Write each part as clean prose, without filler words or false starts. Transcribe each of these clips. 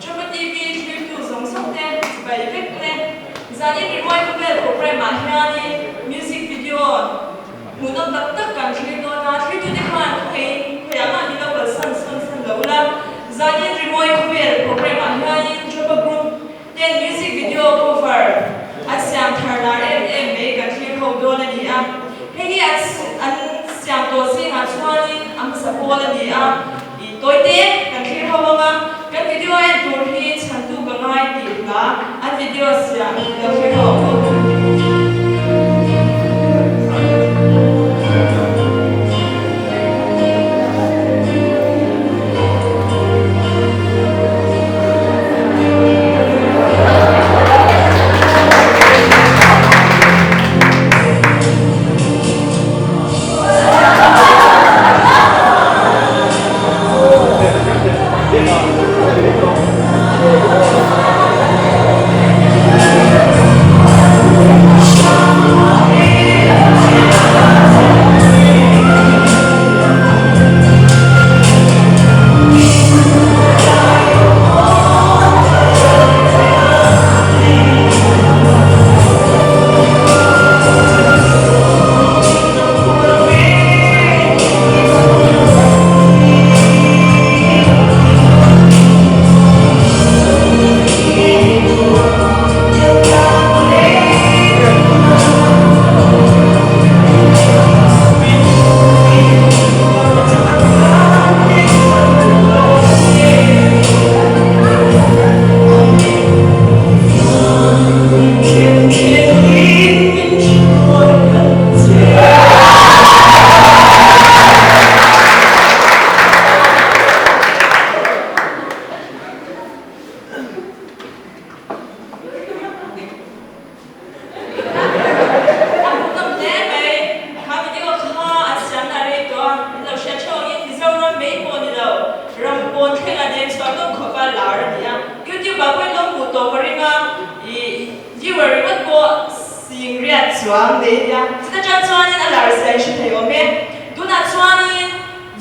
cho cái TV phim tu giống sốc tên bài viết tên gia đình đi ngoài cái program mà hiện đi music video muốn nó tập tất cả phim đó là phim tu đi khoan thấy mà đi đâu là sân lâu lắm gia đình đi ngoài cái program mà hiện đi cho cái group tên music video cover anh xem thằng nào em mấy cái phim hậu đó là gì à hay anh xemตัวสิ่งอันชวนอันสปอร์ตนี่อ่ะอีตัวเต้กันที่เขาบอกว่ากันวิดีโอไอ้ตัวที่ฉันดูกันง่ายดีนะอันวิดีโอเสียงเราที่เขา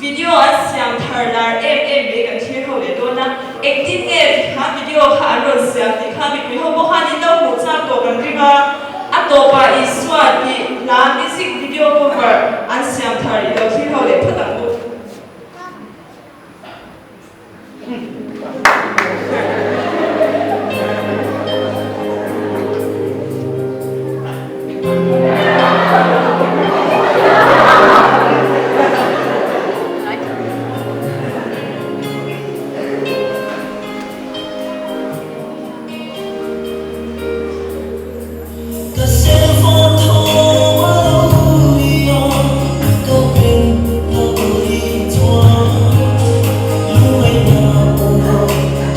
video anh xem thở là em biết cái chuyện hậu để tôi na acting em khá video khá rồi xem thì khá bị hậu bốc hành đến đâu một sao tổ cần riêng à tổ bà iswa thì làm music video cover anh xem thở thì đầu chuyện hậu để phát động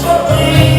Hãy subscribe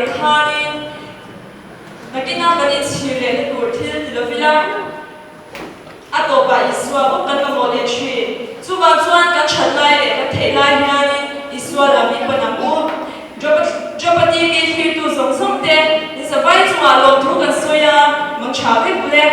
khanin nakina kanin chile ni tur thil tilovila atopa iswa ko kan kamole chi chuwa chuan ka thanlai le ka theilai hianin iswa lami panamu jopati ki thil tu zong zong te ni sabai chuwa lom thu kan soya mang cha ve pule